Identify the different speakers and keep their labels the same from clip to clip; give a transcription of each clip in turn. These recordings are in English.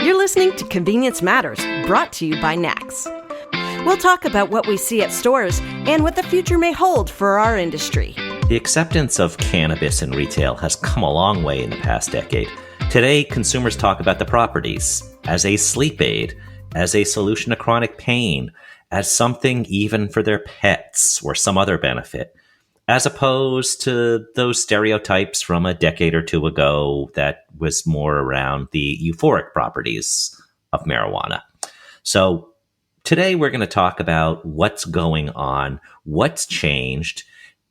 Speaker 1: You're listening to Convenience Matters, brought to you by NACS. We'll talk about what we see at stores and what the future may hold for our industry.
Speaker 2: The acceptance of cannabis in retail has come a long way in the past decade. Today, consumers talk about the properties as a sleep aid, as a solution to chronic pain, as something even for their pets or some other benefit, as opposed to those stereotypes from a decade or two ago that was more around the euphoric properties of marijuana. So today we're going to talk about what's going on, what's changed,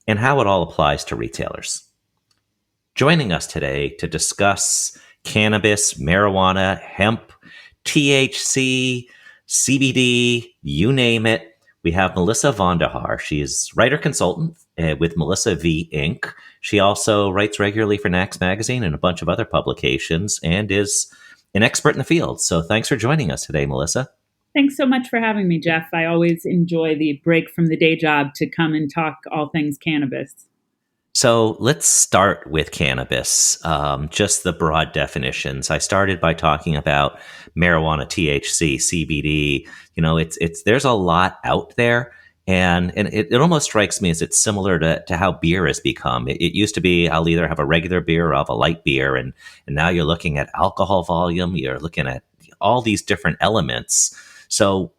Speaker 2: and how it all applies to retailers. Joining us today to discuss cannabis, marijuana, hemp, THC, CBD, you name it, we have Melissa Vonder. She is writer-consultant with MelissaV Inc. She also writes regularly for NACS Magazine and a bunch of other publications and is an expert in the field. So thanks for joining us today, Melissa.
Speaker 3: Thanks so much for having me, Jeff. I always enjoy the break from the day job to come and talk all things cannabis.
Speaker 2: So let's start with cannabis, just the broad definitions. I started by talking about marijuana, THC, CBD. You know, it's there's a lot out there, and it almost strikes me as it's similar to how beer has become. It used to be I'll either have a regular beer or I'll have a light beer, and now you're looking at alcohol volume, you're looking at all these different elements. So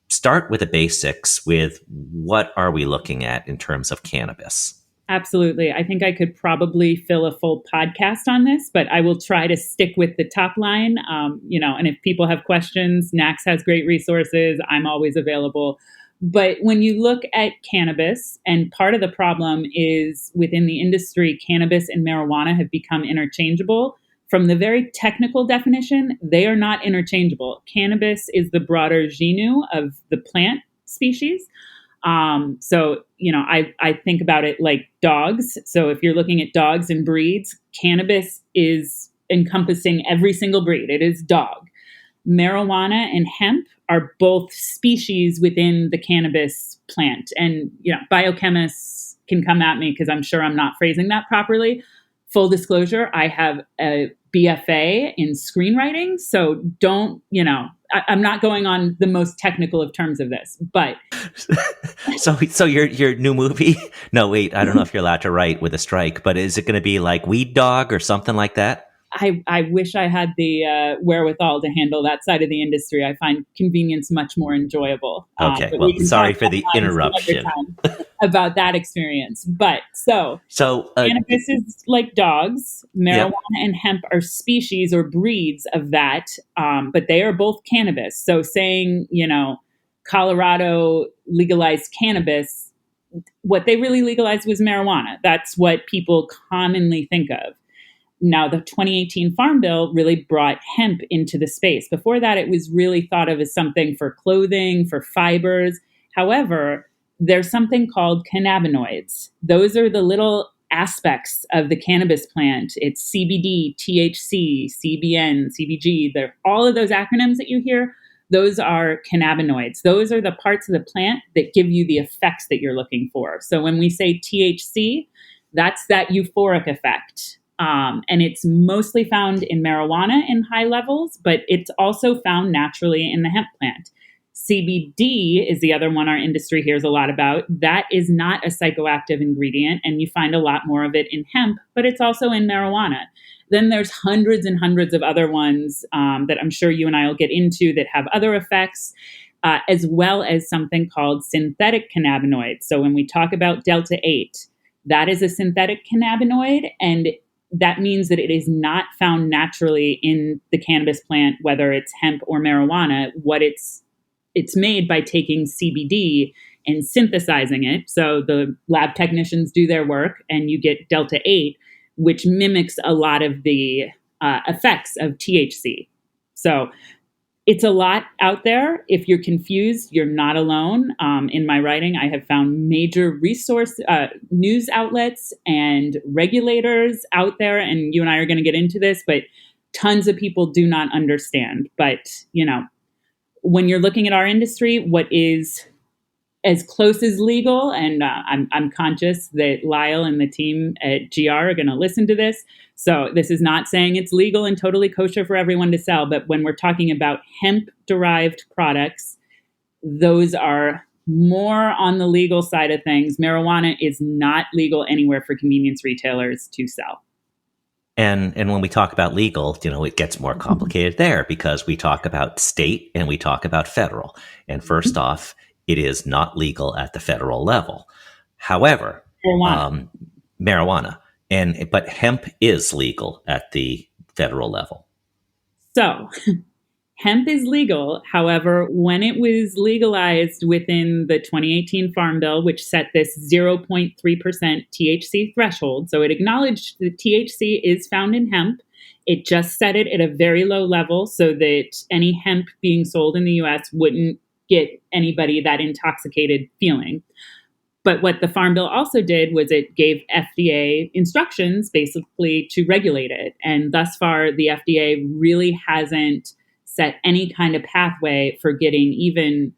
Speaker 2: start with the basics with what are we looking at in terms of cannabis?
Speaker 3: Absolutely. I think I could probably fill a full podcast on this, but I will try to stick with the top line. And if people have questions, NACS has great resources. I'm always available. But when you look at cannabis, and part of the problem is within the industry, cannabis and marijuana have become interchangeable. From the very technical definition, they are not interchangeable. Cannabis is the broader genus of the plant species. I think about it like dogs. So if you're looking at dogs and breeds, cannabis is encompassing every single breed. It is dog. Marijuana and hemp are both species within the cannabis plant. And, biochemists can come at me because I'm sure I'm not phrasing that properly. Full disclosure, I have a BFA in screenwriting. So I'm not going on the most technical of terms of this, but.
Speaker 2: So your new movie? No, wait, I don't know if you're allowed to write with a strike, but is it going to be like Weed Dog or something like that?
Speaker 3: I wish I had the wherewithal to handle that side of the industry. I find convenience much more enjoyable.
Speaker 2: Okay, well, sorry for the interruption.
Speaker 3: About that experience. But so cannabis is like dogs. Marijuana and hemp are species or breeds of that, but they are both cannabis. So saying, Colorado legalized cannabis, what they really legalized was marijuana. That's what people commonly think of. Now, the 2018 Farm Bill really brought hemp into the space. Before that, it was really thought of as something for clothing, for fibers. However, there's something called cannabinoids. Those are the little aspects of the cannabis plant. It's CBD, THC, CBN, CBG. All of those acronyms that you hear, those are cannabinoids. Those are the parts of the plant that give you the effects that you're looking for. So when we say THC, that's that euphoric effect. And it's mostly found in marijuana in high levels, but it's also found naturally in the hemp plant. CBD is the other one our industry hears a lot about. That is not a psychoactive ingredient, and you find a lot more of it in hemp, but it's also in marijuana. Then there's hundreds and hundreds of other ones that I'm sure you and I will get into that have other effects, as well as something called synthetic cannabinoids. So when we talk about Delta-8, that is a synthetic cannabinoid, and that means that it is not found naturally in the cannabis plant, whether it's hemp or marijuana. It's made by taking CBD and synthesizing it. So the lab technicians do their work and you get Delta-8, which mimics a lot of the effects of THC. So it's a lot out there. If you're confused, you're not alone. In my writing, I have found major news outlets and regulators out there, and you and I are going to get into this, but tons of people do not understand. But, when you're looking at our industry, what is as close as legal, and I'm conscious that Lyle and the team at GR are going to listen to this. So this is not saying it's legal and totally kosher for everyone to sell, but when we're talking about hemp-derived products, those are more on the legal side of things. Marijuana is not legal anywhere for convenience retailers to sell.
Speaker 2: And when we talk about legal, it gets more complicated there because we talk about state and we talk about federal. And first off, it is not legal at the federal level. However, marijuana. But hemp is legal at the federal level.
Speaker 3: So hemp is legal. However, when it was legalized within the 2018 Farm Bill, which set this 0.3% THC threshold, so it acknowledged that THC is found in hemp. It just set it at a very low level so that any hemp being sold in the U.S. wouldn't get anybody that intoxicated feeling. But what the Farm Bill also did was it gave FDA instructions basically to regulate it. And thus far, the FDA really hasn't set any kind of pathway for getting even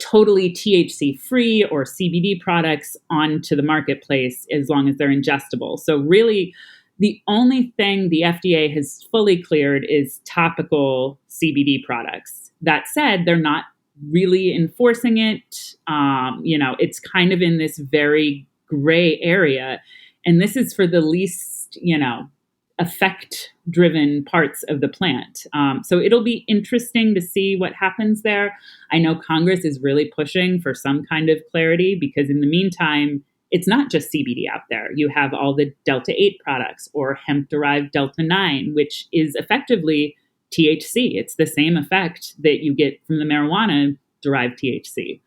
Speaker 3: totally THC free or CBD products onto the marketplace as long as they're ingestible. So really, the only thing the FDA has fully cleared is topical CBD products. That said, they're not really enforcing it. It's kind of in this very gray area. And this is for the least, effect-driven parts of the plant. So it'll be interesting to see what happens there. I know Congress is really pushing for some kind of clarity because in the meantime, it's not just CBD out there. You have all the Delta-8 products or hemp-derived Delta-9, which is effectively THC. It's the same effect that you get from the marijuana-derived THC.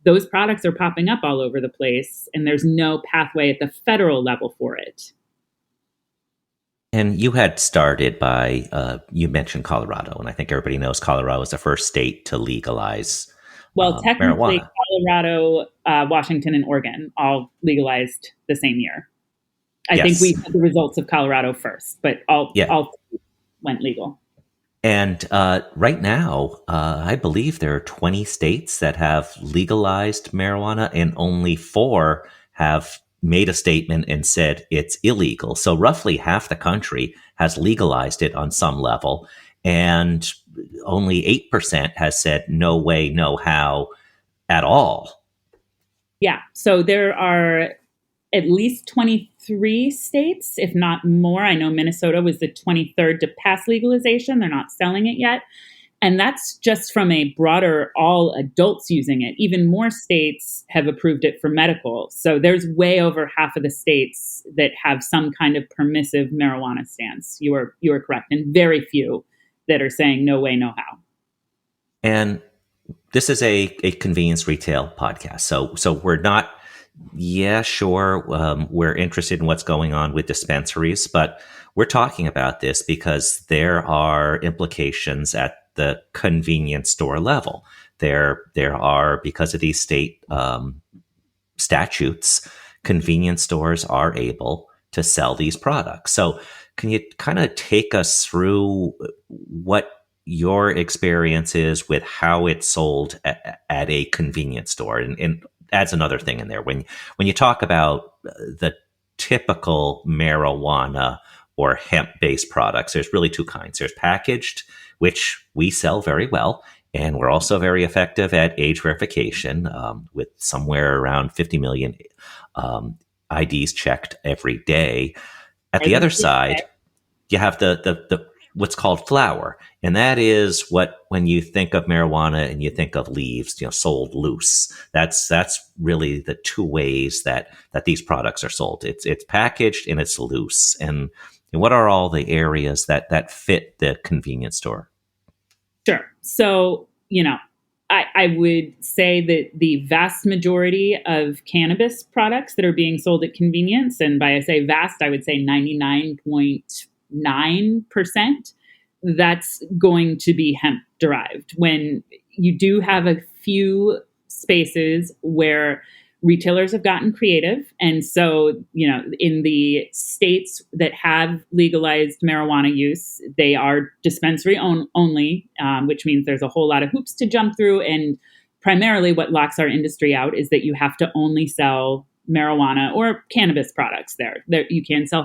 Speaker 3: Those products are popping up all over the place, and there's no pathway at the federal level for it.
Speaker 2: And you had started by, you mentioned Colorado, and I think everybody knows Colorado is the first state to legalize
Speaker 3: technically,
Speaker 2: marijuana.
Speaker 3: Colorado, Washington, and Oregon all legalized the same year. I think we had the results of Colorado first, but all went legal.
Speaker 2: And right now, I believe there are 20 states that have legalized marijuana, and only 4 have made a statement and said it's illegal. So roughly half the country has legalized it on some level, and only 8% has said no way, no how at all.
Speaker 3: Yeah. So there are at least 23 states, if not more. I know Minnesota was the 23rd to pass legalization. They're not selling it yet. And that's just from a broader all adults using it. Even more states have approved it for medical. So there's way over half of the states that have some kind of permissive marijuana stance. You are correct. And very few that are saying no way, no how.
Speaker 2: And this is a convenience retail podcast. So we're not, we're interested in what's going on with dispensaries, but we're talking about this because there are implications at the convenience store level. There are, because of these state statutes, convenience stores are able to sell these products. So can you kind of take us through what your experience is with how it's sold at a convenience store? And adds another thing in there. When you talk about the typical marijuana or hemp-based products, there's really 2 kinds. There's packaged, which we sell very well, and we're also very effective at age verification, with somewhere around 50 million IDs checked every day. At the other side, you have the what's called flower, and that is what, when you think of marijuana and you think of leaves, sold loose. That's really the 2 ways that these products are sold. It's packaged and it's loose. And what are all the areas that fit the convenience store?
Speaker 3: Sure. So, I would say that the vast majority of cannabis products that are being sold at convenience, and by I say vast, I would say 99.9%, that's going to be hemp derived. When you do have a few spaces where retailers have gotten creative. And so, in the states that have legalized marijuana use, they are dispensary only, which means there's a whole lot of hoops to jump through. And primarily what locks our industry out is that you have to only sell marijuana or cannabis products there. You can sell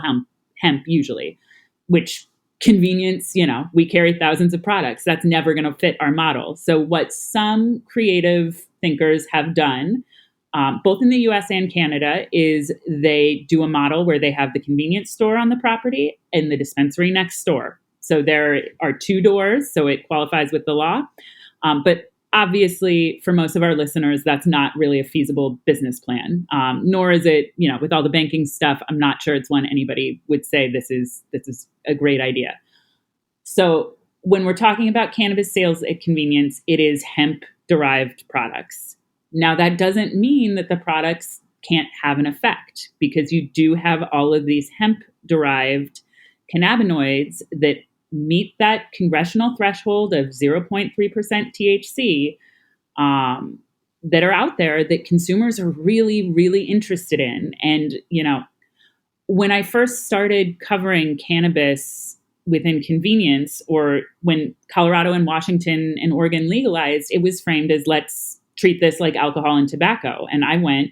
Speaker 3: hemp usually, which convenience, we carry thousands of products. That's never going to fit our model. So what some creative thinkers have done, both in the US and Canada, is they do a model where they have the convenience store on the property and the dispensary next door. So there are 2 doors, so it qualifies with the law. But obviously, for most of our listeners, that's not really a feasible business plan. Nor is it, with all the banking stuff, I'm not sure it's one anybody would say this is a great idea. So when we're talking about cannabis sales at convenience, it is hemp-derived products. Now, that doesn't mean that the products can't have an effect, because you do have all of these hemp-derived cannabinoids that meet that congressional threshold of 0.3% THC that are out there that consumers are really, really interested in. And, when I first started covering cannabis within convenience, or when Colorado and Washington and Oregon legalized, it was framed as, let's treat this like alcohol and tobacco. And I went,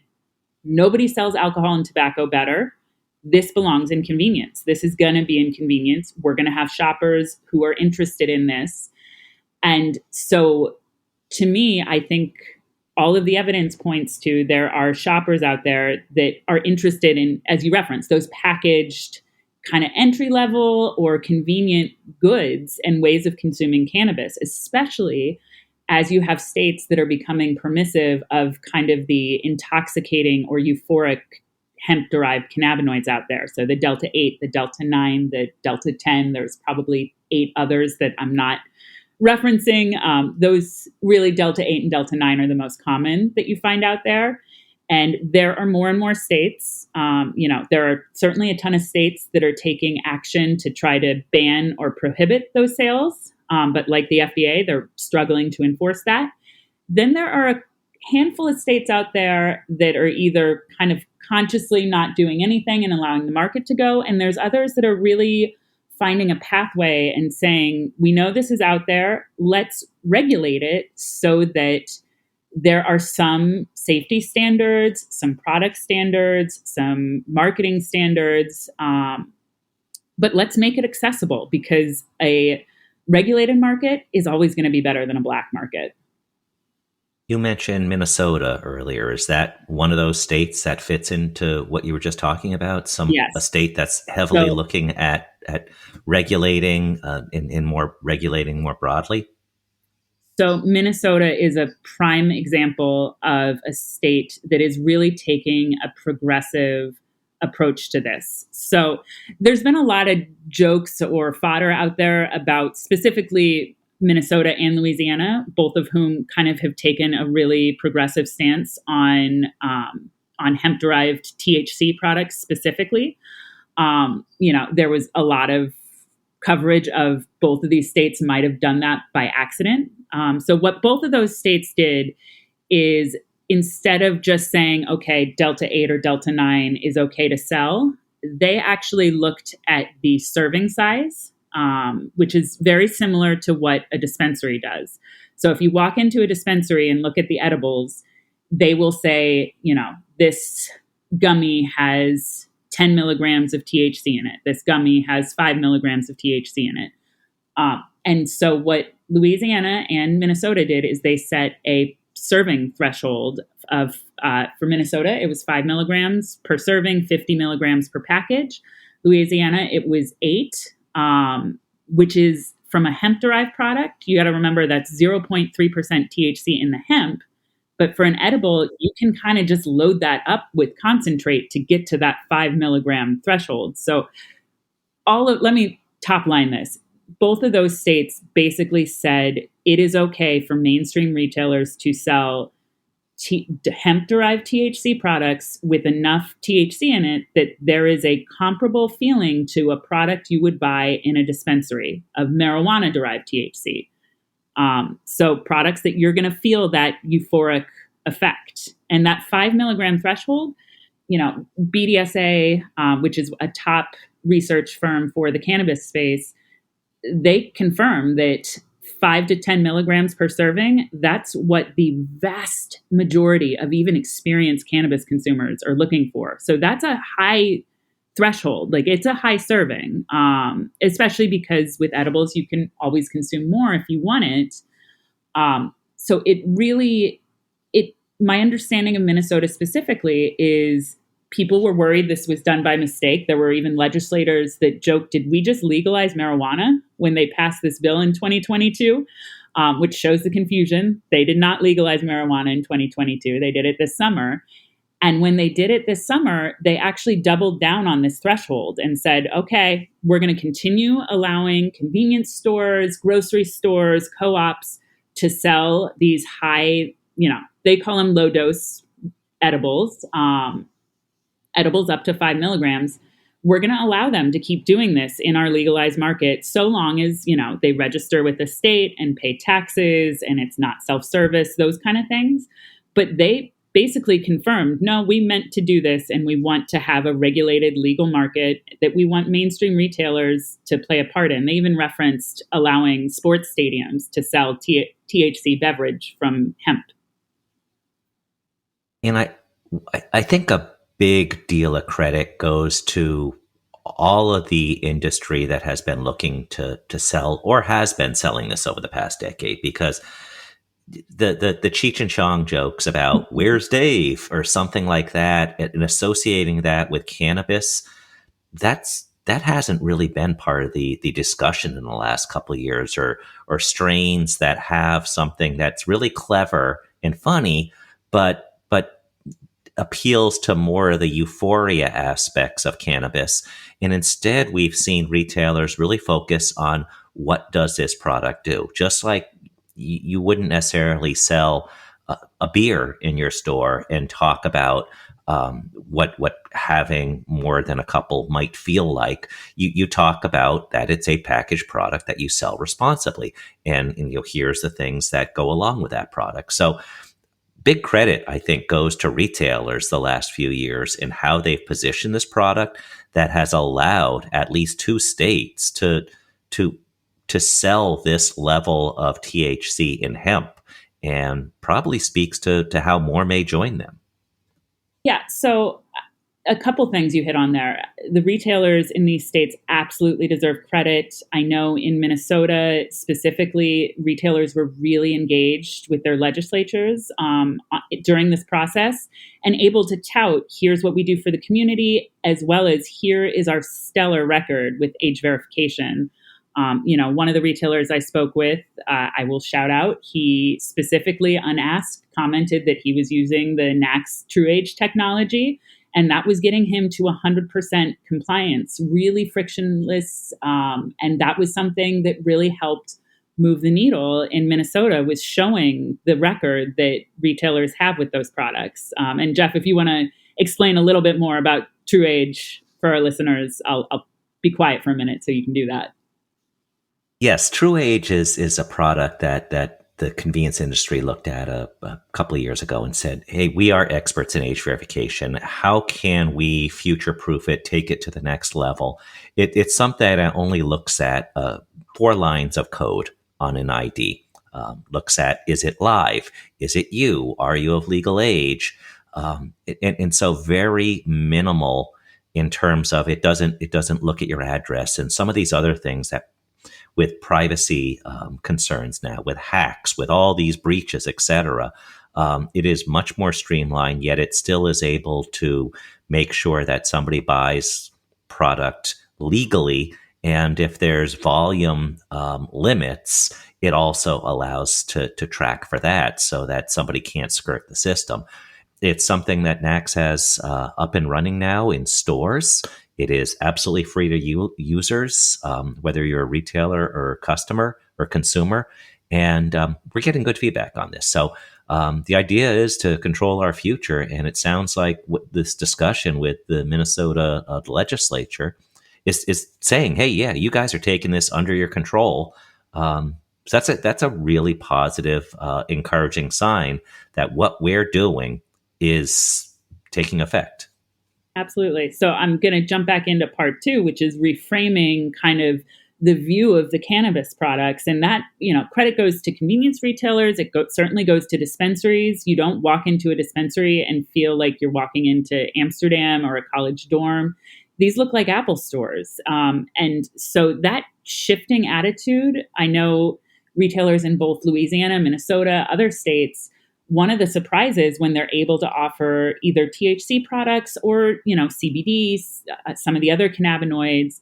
Speaker 3: nobody sells alcohol and tobacco better. This belongs in convenience. This is going to be in convenience. We're going to have shoppers who are interested in this. And so to me, I think all of the evidence points to there are shoppers out there that are interested in, as you referenced, those packaged kind of entry level or convenient goods and ways of consuming cannabis, especially as you have states that are becoming permissive of kind of the intoxicating or euphoric hemp-derived cannabinoids out there. So the Delta 8, the Delta 9, the Delta 10, there's probably 8 others that I'm not referencing. Those really Delta 8 and Delta 9 are the most common that you find out there. And there are more and more states, there are certainly a ton of states that are taking action to try to ban or prohibit those sales. But like the FDA, they're struggling to enforce that. Then there are a handful of states out there that are either kind of consciously not doing anything and allowing the market to go. And there's others that are really finding a pathway and saying, we know this is out there, let's regulate it so that there are some safety standards, some product standards, some marketing standards, but let's make it accessible, because a regulated market is always going to be better than a black market.
Speaker 2: You mentioned Minnesota earlier. Is that one of those states that fits into what you were just talking about?
Speaker 3: Yes.
Speaker 2: A state that's heavily looking at regulating in more regulating more broadly?
Speaker 3: So Minnesota is a prime example of a state that is really taking a progressive approach to this. So there's been a lot of jokes or fodder out there about specifically Minnesota and Louisiana, both of whom kind of have taken a really progressive stance on hemp-derived THC products specifically. There was a lot of coverage of both of these states might have done that by accident. So what both of those states did is, instead of just saying, okay, Delta 8 or Delta 9 is okay to sell, they actually looked at the serving size, which is very similar to what a dispensary does. So if you walk into a dispensary and look at the edibles, they will say, this gummy has 10 milligrams of THC in it. This gummy has 5 milligrams of THC in it. And so what Louisiana and Minnesota did is they set a serving threshold of, for Minnesota, it was 5 milligrams per serving, 50 milligrams per package. Louisiana, it was 8, which is from a hemp-derived product. You got to remember that's 0.3% THC in the hemp. But for an edible, you can kind of just load that up with concentrate to get to that 5 milligram threshold. So let me top line this. Both of those states basically said it is okay for mainstream retailers to sell hemp-derived THC products with enough THC in it that there is a comparable feeling to a product you would buy in a dispensary of marijuana-derived THC. So products that you're going to feel that euphoric effect. And that 5 milligram threshold, BDSA, which is a top research firm for the cannabis space, they confirm that 5 to 10 milligrams per serving, that's what the vast majority of even experienced cannabis consumers are looking for. So that's a high threshold. Like it's a high serving, especially because with edibles, you can always consume more if you want it. So my understanding of Minnesota specifically is people were worried this was done by mistake. There were even legislators that joked, did we just legalize marijuana when they passed this bill in 2022? Which shows the confusion. They did not legalize marijuana in 2022. They did it this summer. And when they did it this summer, they actually doubled down on this threshold and said, okay, we're going to continue allowing convenience stores, grocery stores, co-ops to sell these high, they call them low dose edibles, edibles up to 5 milligrams. We're going to allow them to keep doing this in our legalized market so long as, they register with the state and pay taxes and it's not self-service, those kind of things. But they basically confirmed, no, we meant to do this and we want to have a regulated legal market that we want mainstream retailers to play a part in. They even referenced allowing sports stadiums to sell THC beverage from hemp.
Speaker 2: And I think a big deal of credit goes to all of the industry that has been looking to sell or has been selling this over the past decade, because the Cheech and Chong jokes about where's Dave or something like that and associating that with cannabis, that hasn't really been part of the discussion in the last couple of years, or strains that have something that's really clever and funny, but appeals to more of the euphoria aspects of cannabis. And instead, we've seen retailers really focus on what does this product do? Just like you wouldn't necessarily sell a beer in your store and talk about what having more than a couple might feel like. You talk about that it's a packaged product that you sell responsibly. And here's the things that go along with that product. So big credit, I think, goes to retailers the last few years in how they've positioned this product that has allowed at least 2 states to sell this level of THC in hemp, and probably speaks to how more may join them.
Speaker 3: Yeah, so a couple things you hit on there. The retailers in these states absolutely deserve credit. I know in Minnesota specifically, retailers were really engaged with their legislatures during this process and able to tout, here's what we do for the community, as well as here is our stellar record with age verification. One of the retailers I spoke with, I will shout out, he specifically unasked commented that he was using the NACS True Age technology, and that was getting him to 100% compliance, really frictionless. And that was something that really helped move the needle in Minnesota, was showing the record that retailers have with those products. And Jeff, if you want to explain a little bit more about True Age for our listeners, I'll be quiet for a minute so you can do that.
Speaker 2: Yes, True Age is a product that the convenience industry looked at a couple of years ago and said, hey, we are experts in age verification. How can we future-proof it, take it to the next level? It's something that only looks at 4 lines of code on an ID. Looks at, is it live? Is it you? Are you of legal age? And so very minimal in terms of it doesn't look at your address and some of these other things that with privacy concerns now, with hacks, with all these breaches, et cetera. It is much more streamlined, yet it still is able to make sure that somebody buys product legally. And if there's volume limits, it also allows to track for that so that somebody can't skirt the system. It's something that NACS has up and running now in stores. It is absolutely free to users, whether you're a retailer or customer or consumer. And we're getting good feedback on this. So the idea is to control our future. And it sounds like this discussion with the Minnesota legislature is saying, hey, yeah, you guys are taking this under your control. So that's a really positive, encouraging sign that what we're doing is taking effect.
Speaker 3: Absolutely. So I'm going to jump back into part 2, which is reframing kind of the view of the cannabis products. And that, credit goes to convenience retailers. It certainly goes to dispensaries. You don't walk into a dispensary and feel like you're walking into Amsterdam or a college dorm. these look like Apple stores. And so that shifting attitude, I know retailers in both Louisiana, Minnesota, other states, one of the surprises when they're able to offer either THC products or, CBD, some of the other cannabinoids,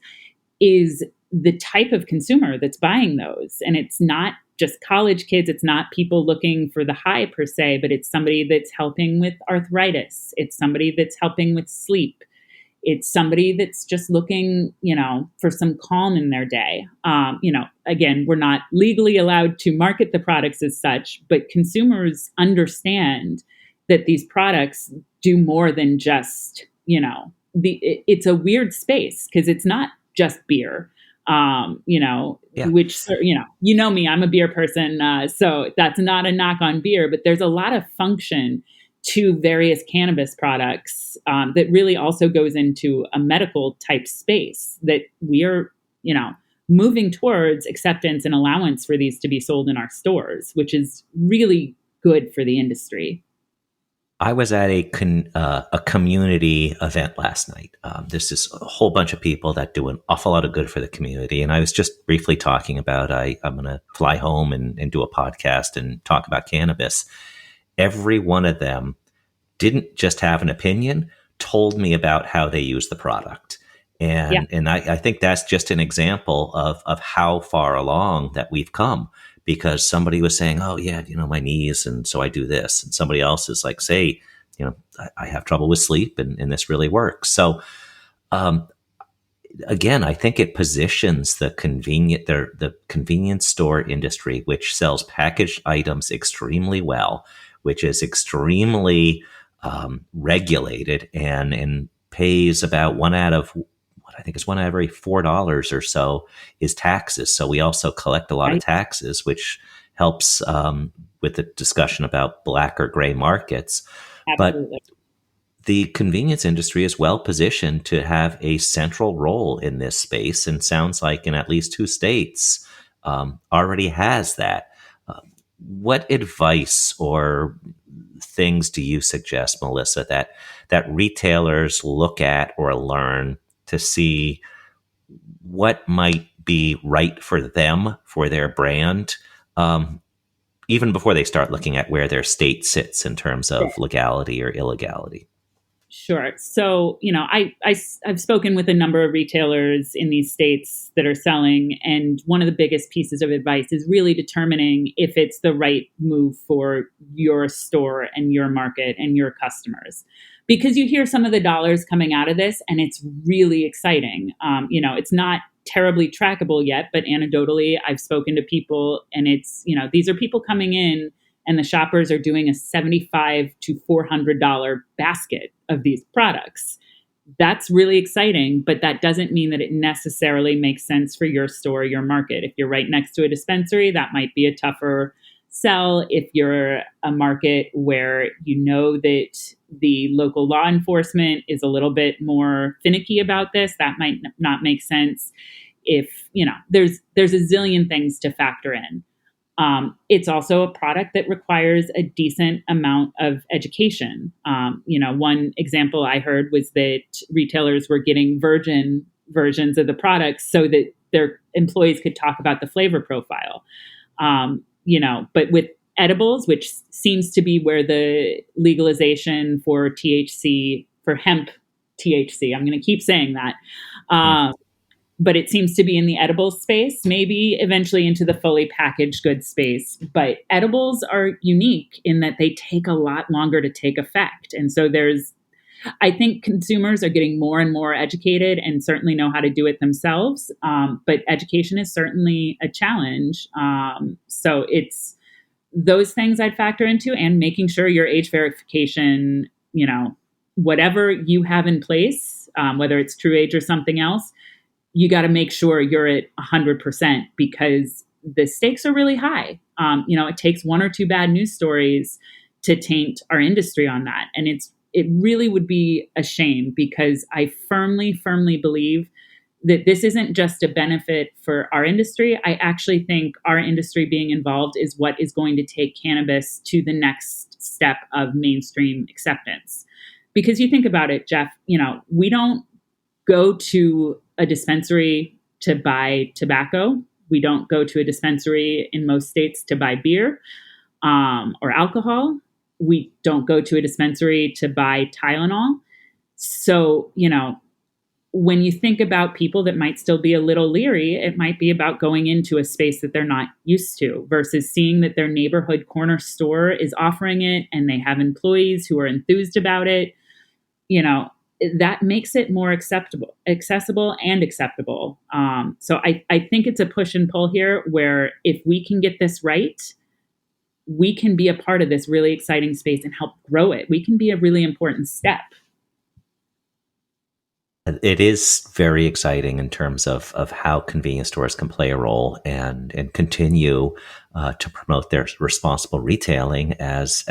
Speaker 3: is the type of consumer that's buying those. And it's not just college kids. It's not people looking for the high per se, but it's somebody that's helping with arthritis. It's somebody that's helping with sleep. It's somebody that's just looking, for some calm in their day. Again, we're not legally allowed to market the products as such, but consumers understand that these products do more than just, it's a weird space because it's not just beer. Which, me, I'm a beer person. So that's not a knock on beer, but there's a lot of function to various cannabis products that really also goes into a medical type space that we are, moving towards acceptance and allowance for these to be sold in our stores, which is really good for the industry.
Speaker 2: I was at a community event last night. There's this a whole bunch of people that do an awful lot of good for the community. And I was just briefly talking about, I'm going to fly home and do a podcast and talk about cannabis. Every one of them didn't just have an opinion, told me about how they use the product. And I think that's just an example of how far along that we've come. Because somebody was saying, oh, yeah, my knees, and so I do this. And somebody else is like, say, I have trouble with sleep, and this really works. So, again, I think it positions the convenience store industry, which sells packaged items extremely well, which is extremely regulated and pays about one out of every $4 or so is taxes. So we also collect a lot of taxes, which helps with the discussion about black or gray markets.
Speaker 3: Absolutely.
Speaker 2: But the convenience industry is well positioned to have a central role in this space, and sounds like in at least 2 states already has that. What advice or things do you suggest, Melissa, that retailers look at or learn to see what might be right for them, for their brand, even before they start looking at where their state sits in terms of legality or illegality?
Speaker 3: Sure. So, I've spoken with a number of retailers in these states that are selling, and one of the biggest pieces of advice is really determining if it's the right move for your store and your market and your customers. Because you hear some of the dollars coming out of this, and it's really exciting. It's not terribly trackable yet, but anecdotally, I've spoken to people, and it's, these are people coming in, and the shoppers are doing a $75 to $400 basket of these products. That's really exciting, but that doesn't mean that it necessarily makes sense for your store, your market. If you're right next to a dispensary, that might be a tougher sell. If you're a market where that the local law enforcement is a little bit more finicky about this, that might not make sense. If, there's a zillion things to factor in. It's also a product that requires a decent amount of education. One example I heard was that retailers were getting virgin versions of the products so that their employees could talk about the flavor profile. But with edibles, which seems to be where the legalization for THC, for hemp THC, I'm going to keep saying that. But it seems to be in the edibles space, maybe eventually into the fully packaged goods space. But edibles are unique in that they take a lot longer to take effect. And so I think consumers are getting more and more educated and certainly know how to do it themselves. But education is certainly a challenge. So it's those things I'd factor into, and making sure your age verification, whatever you have in place, whether it's true age or something else, you got to make sure you're at 100% because the stakes are really high. It takes 1 or 2 bad news stories to taint our industry on that. And it really would be a shame, because I firmly, firmly believe that this isn't just a benefit for our industry. I actually think our industry being involved is what is going to take cannabis to the next step of mainstream acceptance. Because you think about it, Jeff, we don't go to a dispensary to buy tobacco. We don't go to a dispensary in most states to buy beer or alcohol. We don't go to a dispensary to buy Tylenol. So, when you think about people that might still be a little leery, it might be about going into a space that they're not used to versus seeing that their neighborhood corner store is offering it and they have employees who are enthused about it. That makes it more accessible and acceptable. So I think it's a push and pull here where if we can get this right, we can be a part of this really exciting space and help grow it. We can be a really important step.
Speaker 2: It is very exciting in terms of how convenience stores can play a role and continue to promote their responsible retailing as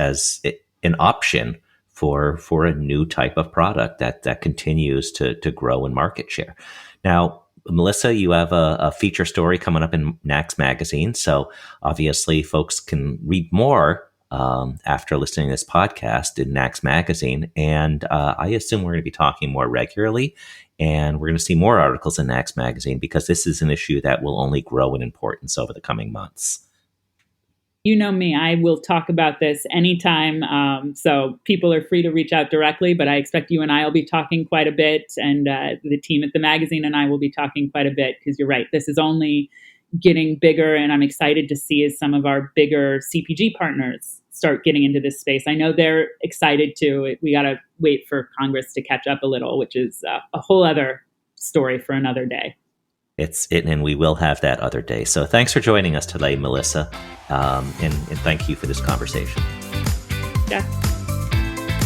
Speaker 2: an option for a new type of product that continues to grow in market share. Now, Melissa, you have a feature story coming up in NACS Magazine, so obviously folks can read more after listening to this podcast in NACS Magazine. And I assume we're going to be talking more regularly, and we're going to see more articles in NACS Magazine because this is an issue that will only grow in importance over the coming months.
Speaker 3: You know me, I will talk about this anytime. So people are free to reach out directly, but I expect you and I will be talking quite a bit. And the team at the magazine and I will be talking quite a bit because you're right. This is only getting bigger. And I'm excited to see as some of our bigger CPG partners start getting into this space. I know they're excited too. We got to wait for Congress to catch up a little, which is a whole other story for another day.
Speaker 2: And we will have that other day. So thanks for joining us today, Melissa. And thank you for this conversation.
Speaker 3: Yeah.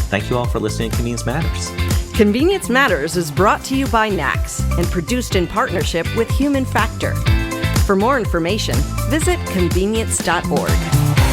Speaker 2: Thank you all for listening to Convenience Matters.
Speaker 1: Convenience Matters is brought to you by NACS and produced in partnership with Human Factor. For more information, visit convenience.org.